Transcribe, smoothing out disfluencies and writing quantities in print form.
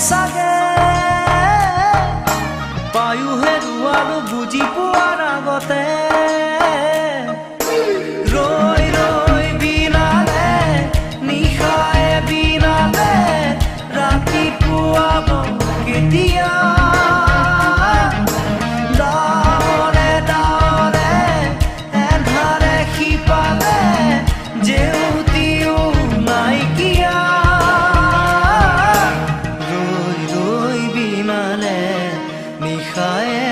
চাগে পায়ো হেৰুৱালো বুজি পোৱাৰ আগতে ৰৈ ৰৈ বিনালে নিশায়ে বিনালে ৰাতিপুৱা কেতিয়া ডাৱৰে ডাৱৰে এন্ধাৰে সিপালে জেউতিও নাইকিয়া ৰৈ ৰৈ বিনালে নিশায়ে